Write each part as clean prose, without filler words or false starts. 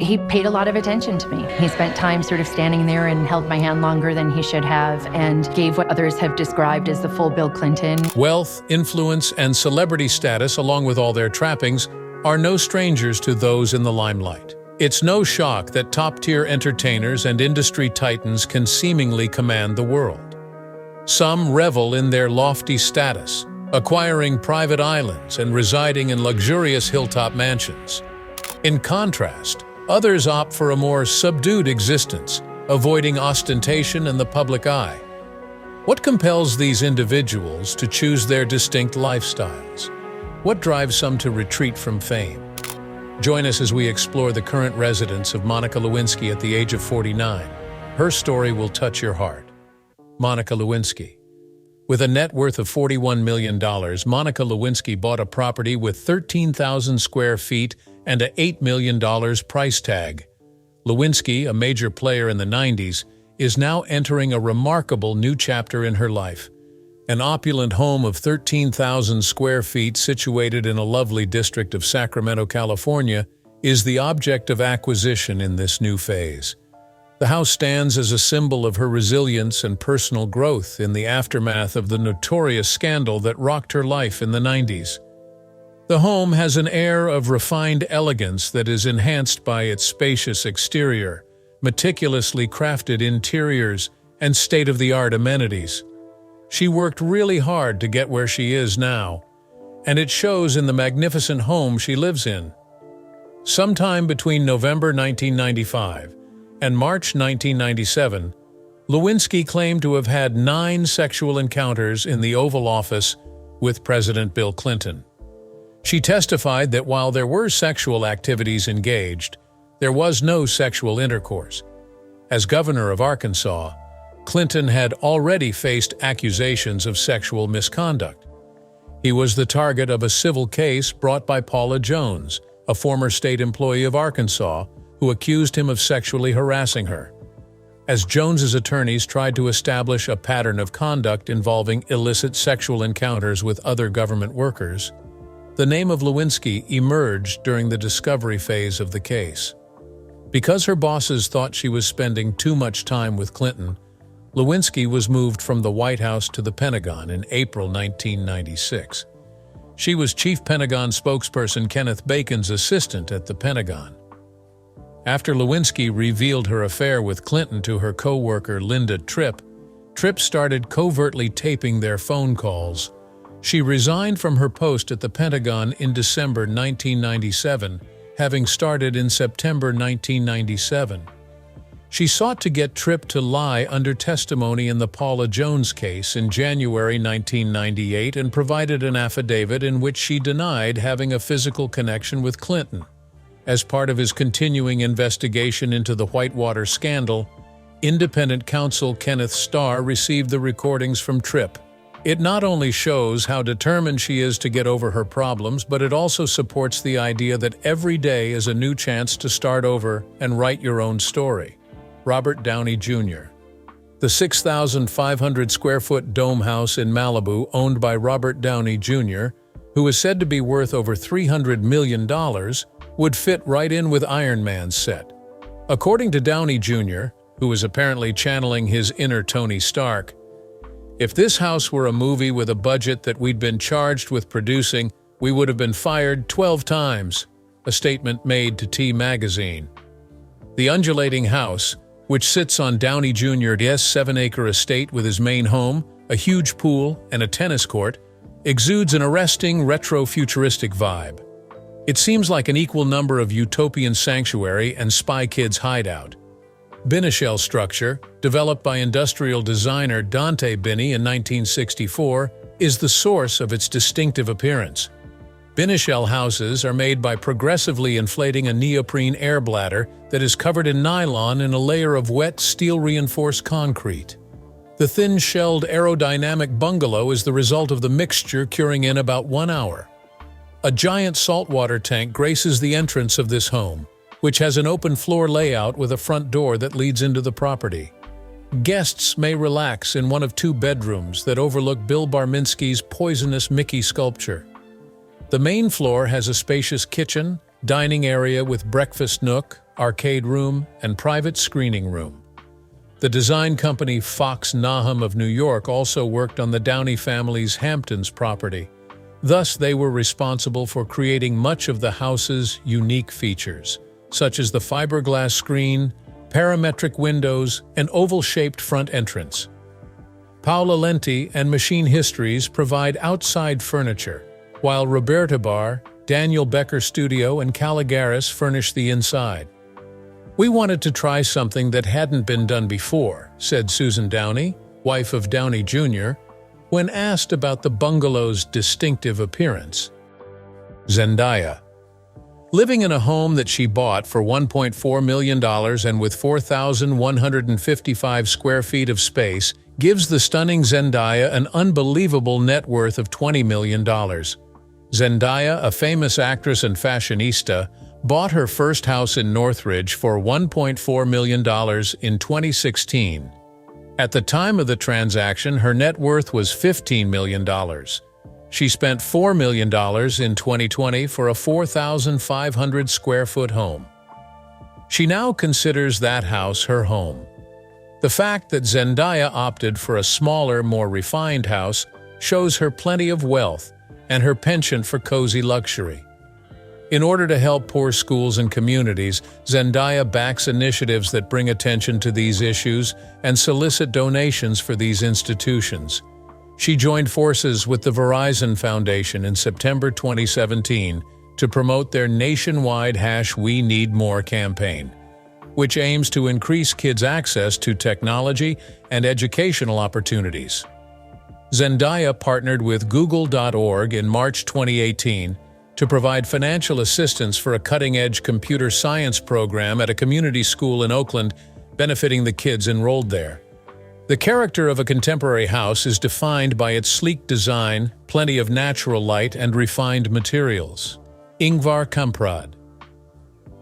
He paid a lot of attention to me. He spent time sort of standing there and held my hand longer than he should have and gave what others have described as the full Bill Clinton. Wealth, influence, and celebrity status, along with all their trappings, are no strangers to those in the limelight. It's no shock that top-tier entertainers and industry titans can seemingly command the world. Some revel in their lofty status, acquiring private islands and residing in luxurious hilltop mansions. In contrast, others opt for a more subdued existence, avoiding ostentation and the public eye. What compels these individuals to choose their distinct lifestyles? What drives some to retreat from fame? Join us as we explore the current residence of Monica Lewinsky at the age of 49. Her story will touch your heart. Monica Lewinsky. With a net worth of $41 million, Monica Lewinsky bought a property with 13,000 square feet and an $8 million price tag. Lewinsky, a major player in the 90s, is now entering a remarkable new chapter in her life. An opulent home of 13,000 square feet situated in a lovely district of Sacramento, California, is the object of acquisition in this new phase. The house stands as a symbol of her resilience and personal growth in the aftermath of the notorious scandal that rocked her life in the 90s. The home has an air of refined elegance that is enhanced by its spacious exterior, meticulously crafted interiors, and state-of-the-art amenities. She worked really hard to get where she is now, and it shows in the magnificent home she lives in. Sometime between November 1995 and March 1997, Lewinsky claimed to have had 9 sexual encounters in the Oval Office with President Bill Clinton. She testified that while there were sexual activities engaged, there was no sexual intercourse. As governor of Arkansas, Clinton had already faced accusations of sexual misconduct. He was the target of a civil case brought by Paula Jones, a former state employee of Arkansas, who accused him of sexually harassing her. As Jones's attorneys tried to establish a pattern of conduct involving illicit sexual encounters with other government workers, the name of Lewinsky emerged during the discovery phase of the case. Because her bosses thought she was spending too much time with Clinton, Lewinsky was moved from the White House to the Pentagon in April 1996. She was Chief Pentagon spokesperson Kenneth Bacon's assistant at the Pentagon. After Lewinsky revealed her affair with Clinton to her co-worker Linda Tripp, Tripp started covertly taping their phone calls. She resigned from her post at the Pentagon in December 1997, having started in September 1997. She sought to get Tripp to lie under testimony in the Paula Jones case in January 1998 and provided an affidavit in which she denied having a physical connection with Clinton. As part of his continuing investigation into the Whitewater scandal, independent counsel Kenneth Starr received the recordings from Tripp. It not only shows how determined she is to get over her problems, but it also supports the idea that every day is a new chance to start over and write your own story. Robert Downey Jr. The 6,500-square-foot dome house in Malibu, owned by Robert Downey Jr., who is said to be worth over $300 million, would fit right in with Iron Man's set. According to Downey Jr., who is apparently channeling his inner Tony Stark, "If this house were a movie with a budget that we'd been charged with producing, we would have been fired 12 times," a statement made to T Magazine. The undulating house, which sits on Downey Jr.'s 7-acre estate with his main home, a huge pool, and a tennis court, exudes an arresting retro-futuristic vibe. It seems like an equal number of utopian sanctuary and Spy Kids hideout. Binishell structure, developed by industrial designer Dante Binney in 1964, is the source of its distinctive appearance. Binishell houses are made by progressively inflating a neoprene air bladder that is covered in nylon in a layer of wet steel-reinforced concrete. The thin-shelled aerodynamic bungalow is the result of the mixture curing in about 1 hour. A giant saltwater tank graces the entrance of this home, which has an open-floor layout with a front door that leads into the property. Guests may relax in one of 2 bedrooms that overlook Bill Barminski's poisonous Mickey sculpture. The main floor has a spacious kitchen, dining area with breakfast nook, arcade room, and private screening room. The design company Fox Nahum of New York also worked on the Downey family's Hamptons property. Thus, they were responsible for creating much of the house's unique features, such as the fiberglass screen, parametric windows, and oval-shaped front entrance. Paola Lenti and Machine Histories provide outside furniture, while Roberta Bar, Daniel Becker Studio, and Caligaris furnish the inside. "We wanted to try something that hadn't been done before," said Susan Downey, wife of Downey Jr., when asked about the bungalow's distinctive appearance. Zendaya. Living in a home that she bought for $1.4 million and with 4,155 square feet of space gives the stunning Zendaya an unbelievable net worth of $20 million. Zendaya, a famous actress and fashionista, bought her first house in Northridge for $1.4 million in 2016. At the time of the transaction, her net worth was $15 million. She spent $4 million in 2020 for a 4,500 square foot home. She now considers that house her home. The fact that Zendaya opted for a smaller, more refined house shows her plenty of wealth and her penchant for cozy luxury. In order to help poor schools and communities, Zendaya backs initiatives that bring attention to these issues and solicit donations for these institutions. She joined forces with the Verizon Foundation in September 2017 to promote their nationwide #We Need More campaign, which aims to increase kids' access to technology and educational opportunities. Zendaya partnered with Google.org in March 2018 to provide financial assistance for a cutting-edge computer science program at a community school in Oakland, benefiting the kids enrolled there. The character of a contemporary house is defined by its sleek design, plenty of natural light, and refined materials. Ingvar Kamprad.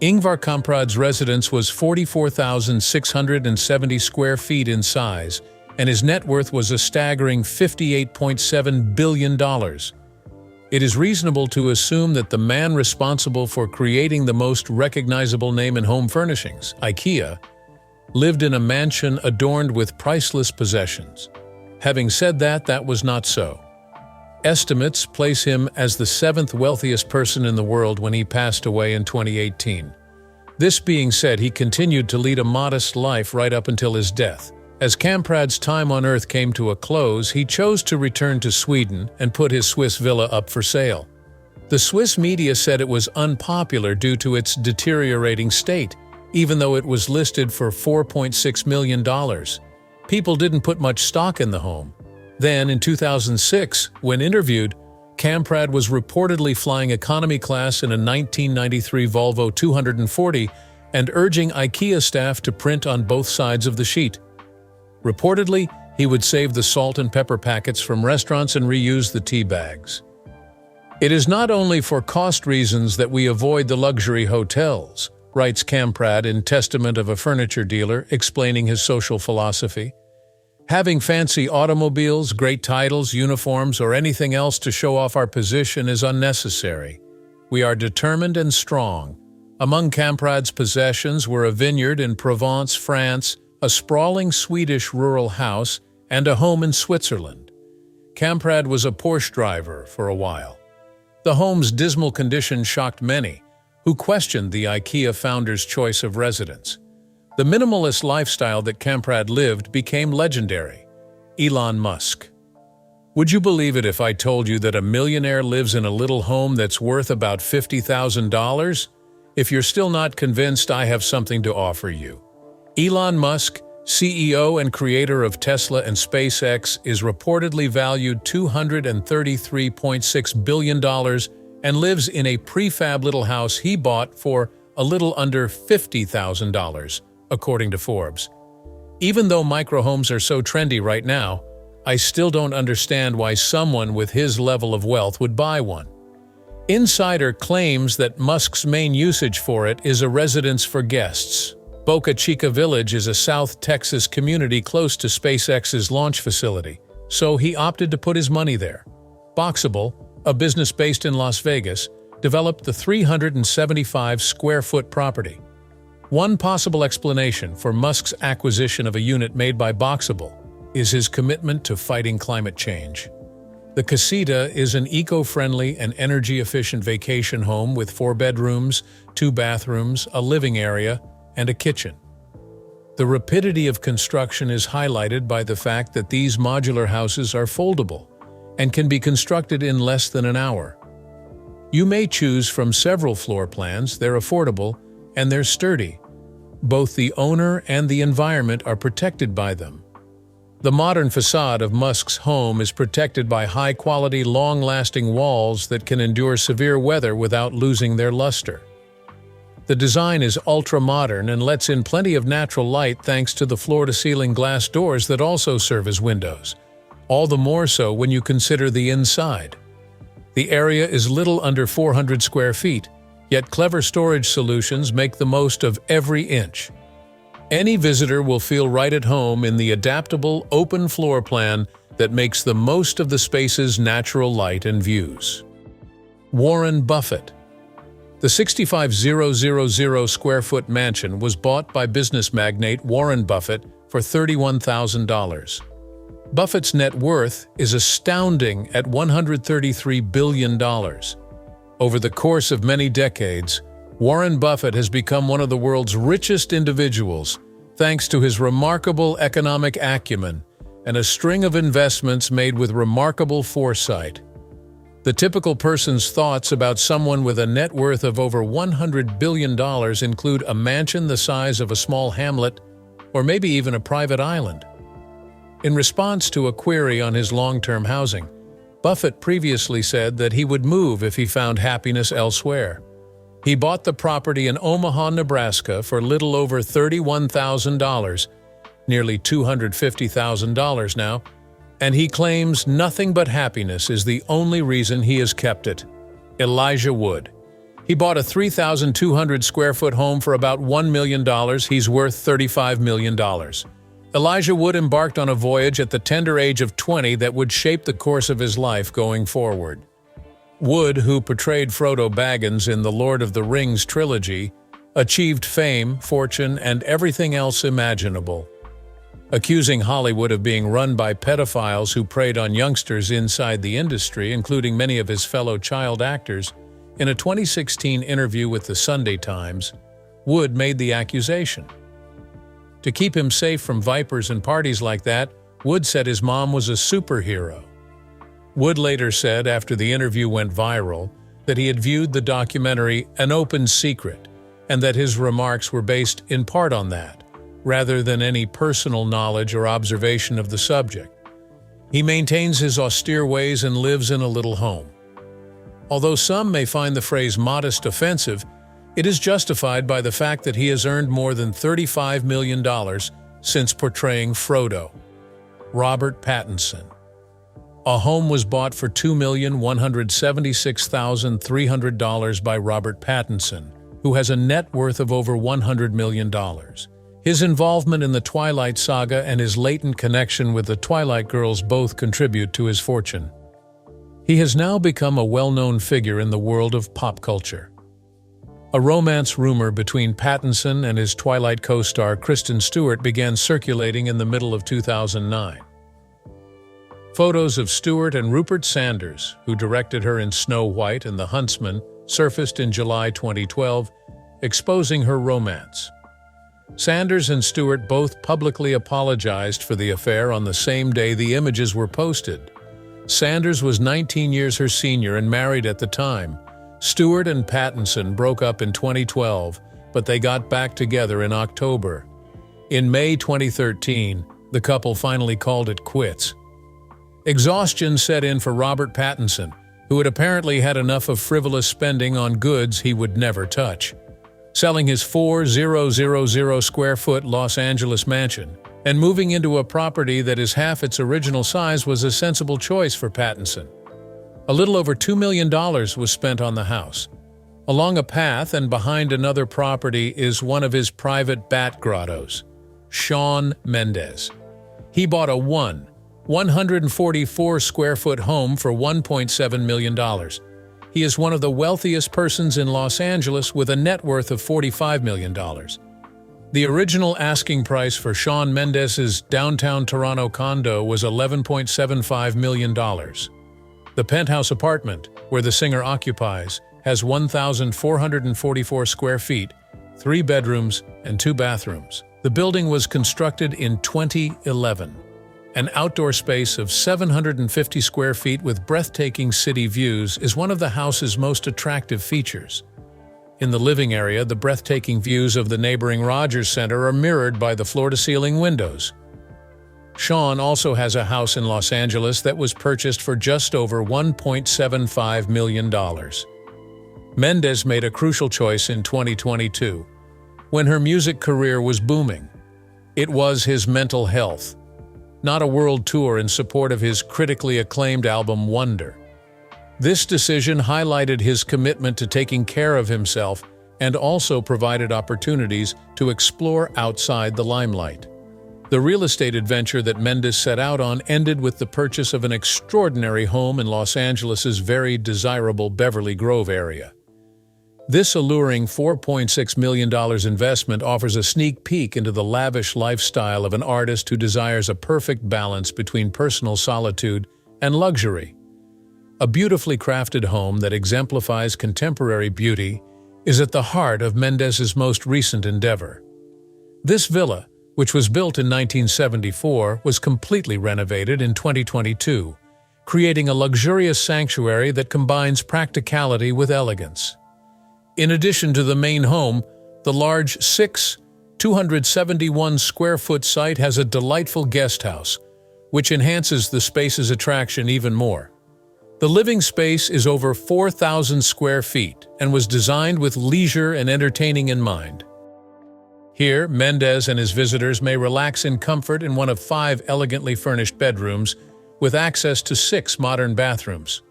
Ingvar Kamprad's residence was 44,670 square feet in size, and his net worth was a staggering $58.7 billion. It is reasonable to assume that the man responsible for creating the most recognizable name in home furnishings, IKEA, lived in a mansion adorned with priceless possessions. Having said that, that was not so. Estimates place him as the 7th wealthiest person in the world when he passed away in 2018. This being said, he continued to lead a modest life right up until his death. As Kamprad's time on Earth came to a close, he chose to return to Sweden and put his Swiss villa up for sale. The Swiss media said it was unpopular due to its deteriorating state, even though it was listed for $4.6 million. People didn't put much stock in the home. Then, in 2006, when interviewed, Kamprad was reportedly flying economy class in a 1993 Volvo 240 and urging IKEA staff to print on both sides of the sheet. Reportedly, he would save the salt and pepper packets from restaurants and reuse the tea bags. "It is not only for cost reasons that we avoid the luxury hotels," writes Kamprad in Testament of a Furniture Dealer, explaining his social philosophy. "Having fancy automobiles, great titles, uniforms, or anything else to show off our position is unnecessary. We are determined and strong." Among Kamprad's possessions were a vineyard in Provence, France, a sprawling Swedish rural house, and a home in Switzerland. Kamprad was a Porsche driver for a while. The home's dismal condition shocked many, who questioned the IKEA founder's choice of residence. The minimalist lifestyle that Kamprad lived became legendary. Elon Musk. "Would you believe it if I told you that a millionaire lives in a little home that's worth about $50,000? If you're still not convinced, I have something to offer you." Elon Musk, CEO and creator of Tesla and SpaceX, is reportedly valued $233.6 billion and lives in a prefab little house he bought for a little under $50,000, according to Forbes. Even though microhomes are so trendy right now, I still don't understand why someone with his level of wealth would buy one. Insider claims that Musk's main usage for it is a residence for guests. Boca Chica Village is a South Texas community close to SpaceX's launch facility, so he opted to put his money there. Boxable, a business based in Las Vegas, developed the 375-square-foot property. One possible explanation for Musk's acquisition of a unit made by Boxable is his commitment to fighting climate change. The casita is an eco-friendly and energy-efficient vacation home with 4 bedrooms, 2 bathrooms, a living area, and a kitchen. The rapidity of construction is highlighted by the fact that these modular houses are foldable and can be constructed in less than an hour. You may choose from several floor plans, they're affordable, and they're sturdy. Both the owner and the environment are protected by them. The modern facade of Musk's home is protected by high-quality, long-lasting walls that can endure severe weather without losing their luster. The design is ultra-modern and lets in plenty of natural light thanks to the floor-to-ceiling glass doors that also serve as windows, all the more so when you consider the inside. The area is little under 400 square feet, yet clever storage solutions make the most of every inch. Any visitor will feel right at home in the adaptable, open floor plan that makes the most of the space's natural light and views. Warren Buffett. The 65,000 square foot mansion was bought by business magnate Warren Buffett for $31,000. Buffett's net worth is astounding at $133 billion. Over the course of many decades, Warren Buffett has become one of the world's richest individuals thanks to his remarkable economic acumen and a string of investments made with remarkable foresight. The typical person's thoughts about someone with a net worth of over $100 billion include a mansion the size of a small hamlet or maybe even a private island. In response to a query on his long-term housing, Buffett previously said that he would move if he found happiness elsewhere. He bought the property in Omaha, Nebraska for little over $31,000, nearly $250,000 now, and he claims nothing but happiness is the only reason he has kept it. Elijah Wood. He bought a 3,200 square foot home for about $1 million. He's worth $35 million. Elijah Wood embarked on a voyage at the tender age of 20 that would shape the course of his life going forward. Wood, who portrayed Frodo Baggins in the Lord of the Rings trilogy, achieved fame, fortune, and everything else imaginable. Accusing Hollywood of being run by pedophiles who preyed on youngsters inside the industry, including many of his fellow child actors, in a 2016 interview with the Sunday Times, Wood made the accusation. To keep him safe from vipers and parties like that, Wood said his mom was a superhero. Wood later said, after the interview went viral, that he had viewed the documentary An Open Secret, and that his remarks were based in part on that, rather than any personal knowledge or observation of the subject. He maintains his austere ways and lives in a little home. Although some may find the phrase modest offensive, it is justified by the fact that he has earned more than $35 million since portraying Frodo. Robert Pattinson. A home was bought for $2,176,300 by Robert Pattinson, who has a net worth of over $100 million. His involvement in the Twilight saga and his latent connection with the Twilight girls both contribute to his fortune. He has now become a well-known figure in the world of pop culture. A romance rumor between Pattinson and his Twilight co-star Kristen Stewart began circulating in the middle of 2009. Photos of Stewart and Rupert Sanders, who directed her in Snow White and the Huntsman, surfaced in July 2012, exposing her romance. Sanders and Stewart both publicly apologized for the affair on the same day the images were posted. Sanders was 19 years her senior and married at the time. Stewart and Pattinson broke up in 2012, but they got back together in October. In May 2013, the couple finally called it quits. Exhaustion set in for Robert Pattinson, who had apparently had enough of frivolous spending on goods he would never touch. Selling his 4,000 square foot Los Angeles mansion and moving into a property that is half its original size was a sensible choice for Pattinson. A little over $2 million was spent on the house. Along a path and behind another property is one of his private bat grottos, Shawn Mendes. He bought a 144 square foot home for $1.7 million. He is one of the wealthiest persons in Los Angeles with a net worth of $45 million. The original asking price for Shawn Mendes' downtown Toronto condo was $11.75 million. The penthouse apartment, where the singer occupies, has 1,444 square feet, 3 bedrooms, and 2 bathrooms. The building was constructed in 2011. An outdoor space of 750 square feet with breathtaking city views is one of the house's most attractive features. In the living area, the breathtaking views of the neighboring Rogers Center are mirrored by the floor-to-ceiling windows. Shawn also has a house in Los Angeles that was purchased for just over $1.75 million. Mendes made a crucial choice in 2022, when her music career was booming. It was his mental health, not a world tour in support of his critically acclaimed album Wonder. This decision highlighted his commitment to taking care of himself and also provided opportunities to explore outside the limelight. The real estate adventure that Mendes set out on ended with the purchase of an extraordinary home in Los Angeles' very desirable Beverly Grove area. This alluring $4.6 million investment offers a sneak peek into the lavish lifestyle of an artist who desires a perfect balance between personal solitude and luxury. A beautifully crafted home that exemplifies contemporary beauty is at the heart of Mendes' most recent endeavor. This villa, which was built in 1974, was completely renovated in 2022, creating a luxurious sanctuary that combines practicality with elegance. In addition to the main home, the large 271-square-foot site has a delightful guest house, which enhances the space's attraction even more. The living space is over 4,000 square feet and was designed with leisure and entertaining in mind. Here, Mendes and his visitors may relax in comfort in one of 5 elegantly furnished bedrooms with access to 6 modern bathrooms.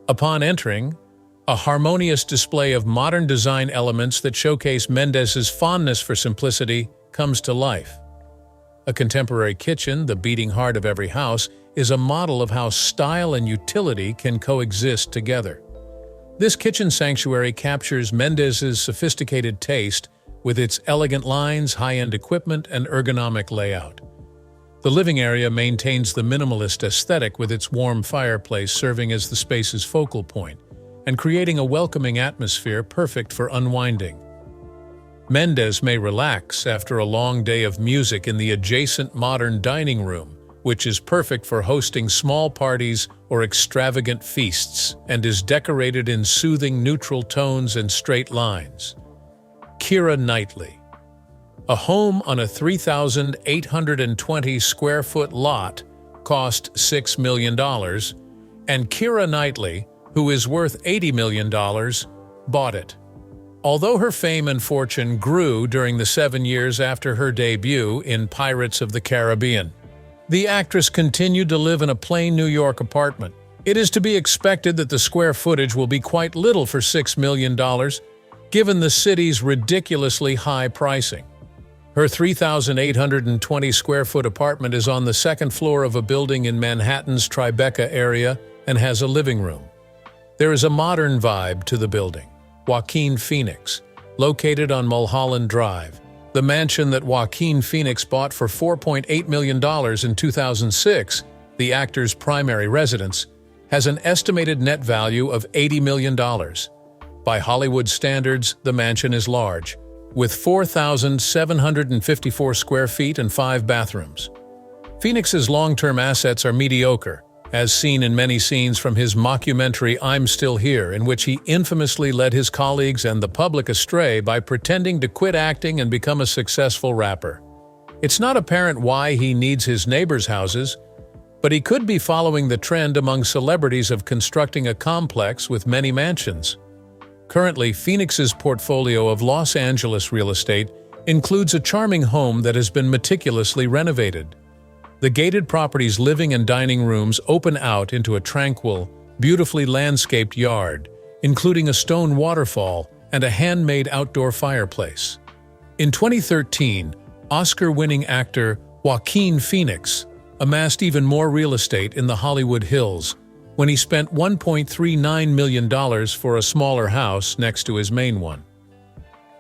Upon entering, a harmonious display of modern design elements that showcase Mendes' fondness for simplicity comes to life. A contemporary kitchen, the beating heart of every house, is a model of how style and utility can coexist together. This kitchen sanctuary captures Mendes' sophisticated taste with its elegant lines, high-end equipment, and ergonomic layout. The living area maintains the minimalist aesthetic with its warm fireplace serving as the space's focal point and creating a welcoming atmosphere perfect for unwinding. Mendes may relax after a long day of music in the adjacent modern dining room, which is perfect for hosting small parties or extravagant feasts and is decorated in soothing neutral tones and straight lines. Keira Knightley. A home on a 3,820-square-foot lot cost $6 million, and Keira Knightley, who is worth $80 million, bought it. Although her fame and fortune grew during the 7 years after her debut in Pirates of the Caribbean, the actress continued to live in a plain New York apartment. It is to be expected that the square footage will be quite little for $6 million, given the city's ridiculously high pricing. Her 3,820-square-foot apartment is on the 2nd floor of a building in Manhattan's Tribeca area and has a living room. There is a modern vibe to the building. Joaquin Phoenix, located on Mulholland Drive, the mansion that Joaquin Phoenix bought for $4.8 million in 2006, the actor's primary residence, has an estimated net value of $80 million. By Hollywood standards, the mansion is large, with 4,754 square feet and 5 bathrooms. Phoenix's long-term assets are mediocre, as seen in many scenes from his mockumentary I'm Still Here, in which he infamously led his colleagues and the public astray by pretending to quit acting and become a successful rapper. It's not apparent why he needs his neighbors' houses, but he could be following the trend among celebrities of constructing a complex with many mansions. Currently, Phoenix's portfolio of Los Angeles real estate includes a charming home that has been meticulously renovated. The gated property's living and dining rooms open out into a tranquil, beautifully landscaped yard, including a stone waterfall and a handmade outdoor fireplace. In 2013, Oscar-winning actor Joaquin Phoenix amassed even more real estate in the Hollywood Hills when he spent $1.39 million for a smaller house next to his main one.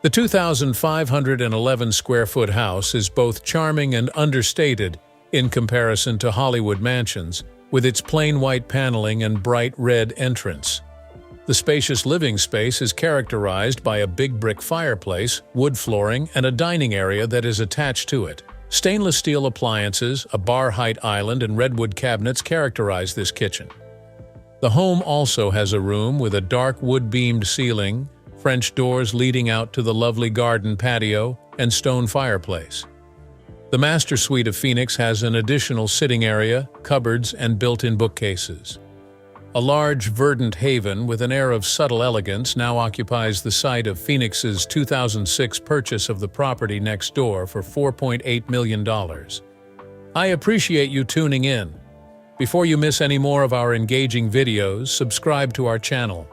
The 2,511 square foot house is both charming and understated in comparison to Hollywood mansions, with its plain white paneling and bright red entrance. The spacious living space is characterized by a big brick fireplace, wood flooring, and a dining area that is attached to it. Stainless steel appliances, a bar-height island, and redwood cabinets characterize this kitchen. The home also has a room with a dark wood-beamed ceiling, French doors leading out to the lovely garden patio, and stone fireplace. The master suite of Phoenix has an additional sitting area, cupboards, and built-in bookcases. A large, verdant haven with an air of subtle elegance now occupies the site of Phoenix's 2006 purchase of the property next door for $4.8 million. I appreciate you tuning in. Before you miss any more of our engaging videos, subscribe to our channel.